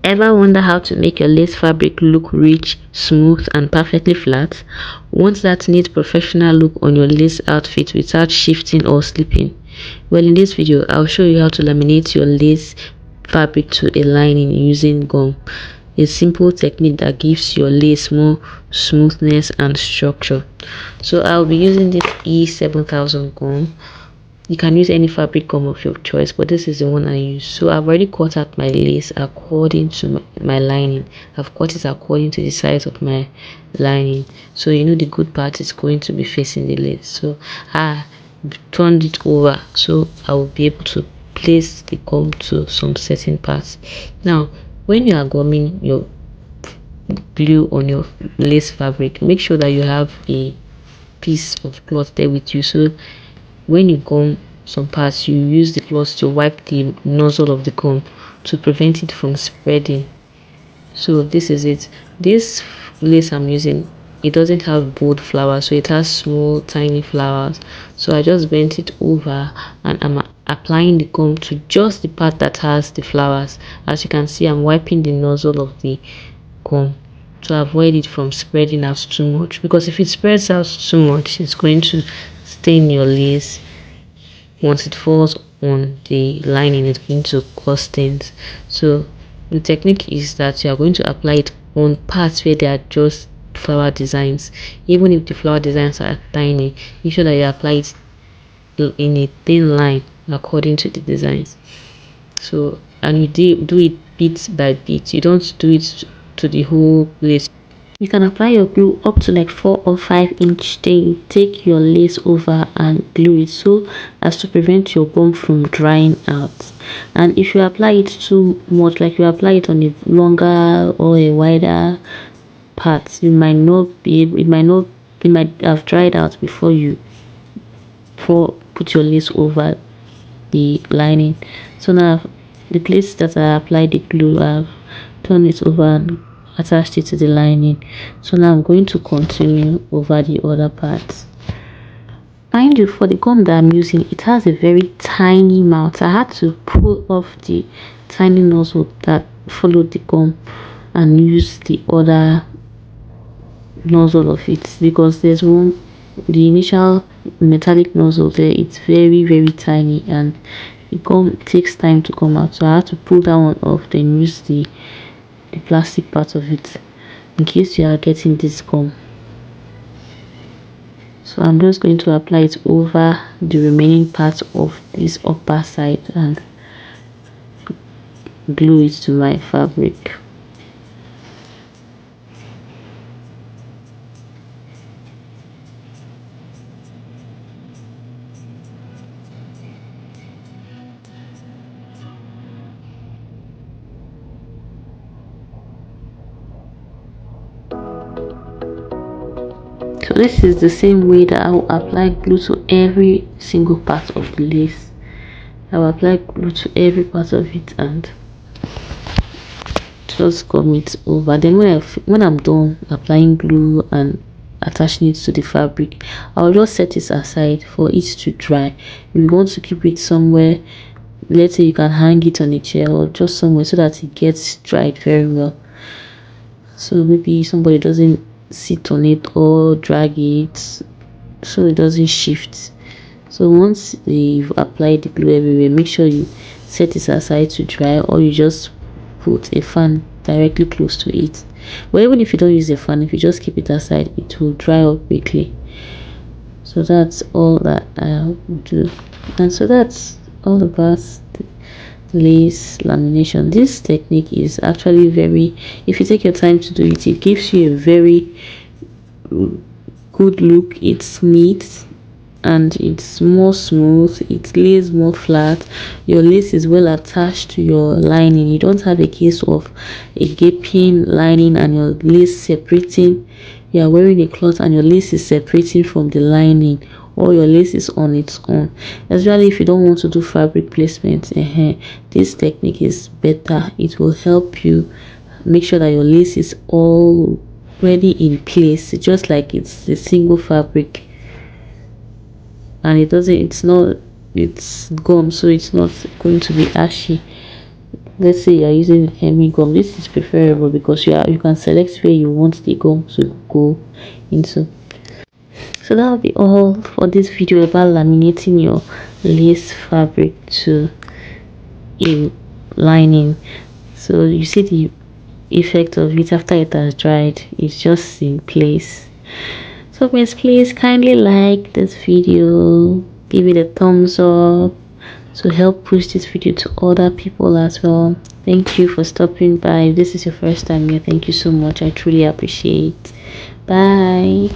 Ever wonder how to make your lace fabric look rich, smooth, and perfectly flat? Want that neat professional look on your lace outfit without shifting or slipping? Well, in this video, I'll show you how to laminate your lace fabric to a lining using gum. A simple technique that gives your lace more smoothness and structure. So I'll be using this E7000 gum. You can use any fabric gum of your choice, but this is the one I use. So I've already cut out my lace according to my lining. I've cut it according to the size of my lining. So you know the good part is going to be facing the lace. So I turned it over so I will be able to place the gum to some certain parts. Now, when you are gumming your glue on your lace fabric, make sure that you have a piece of cloth there with you, so when you gum some parts, you use the cloth to wipe the nozzle of the gum to prevent it from spreading. So this is it. This lace I'm using, it doesn't have bold flowers, so it has small tiny flowers. So I just bent it over and I'm applying the gum to just the part that has the flowers. As you can see, I'm wiping the nozzle of the gum to avoid it from spreading out too much, because if it spreads out too much, it's going to stain your lace. Once it falls on the lining, it's going to cause stains. So the technique is that you are going to apply it on parts where there are just flower designs. Even if the flower designs are tiny, make sure that you apply it in a thin line according to the designs. So, and you do it bit by bit. You don't do it to the whole lace. You can apply your glue up to like 4 or 5 inch. Then take your lace over and glue it so as to prevent your gum from drying out. And if you apply it too much, like you apply it on a longer or a wider part, you might not be able, it might have dried out before you put your lace over the lining. So now the place that I applied the glue, I've turned it over and attached it to the lining. So now I'm going to continue over the other parts. Mind you, for the gum that I'm using, it has a very tiny mouth. I had to pull off the tiny nozzle that followed the gum and use the other nozzle of it, because there's one, the initial metallic nozzle there, it's very tiny and the gum takes time to come out. So I had to pull that one off, then use the plastic part of it in case you are getting this gum. So I'm just going to apply it over the remaining part of this upper side and glue it to my fabric. So this is the same way that I will apply glue to every single part of the lace. I will apply glue to every part of it and just gum it over. Then when I'm done applying glue and attaching it to the fabric, I'll just set it aside for it to dry. If you want to keep it somewhere, let's say you can hang it on a chair or just somewhere so that it gets dried very well. So maybe somebody doesn't sit on it or drag it so it doesn't shift. So once you've applied the glue everywhere, make sure you set it aside to dry, or you just put a fan directly close to it. But even if you don't use a fan, if you just keep it aside, it will dry up quickly. So that's all that I'll do. And so that's all about the lace lamination. This technique is actually very, if you take your time to do it, it gives you a very good look. It's neat and it's more smooth, it lays more flat, your lace is well attached to your lining. You don't have a case of a gaping lining and your lace separating. You are wearing a cloth and your lace is separating from the lining, or your lace is on its own. Especially if you don't want to do fabric placement, this technique is better. It will help you make sure that your lace is already in place, just like it's a single fabric. And it's gum, so it's not going to be ashy. let's say you're using hemming gum, this is preferable because you can select where you want the gum to go into. So that'll be all for this video about laminating your lace fabric to a lining. So you see the effect of it after it has dried. It's just in place. So please kindly like this video, give it a thumbs up to help push this video to other people as well. Thank you for stopping by. If this is your first time here, thank you so much. I truly appreciate. Bye.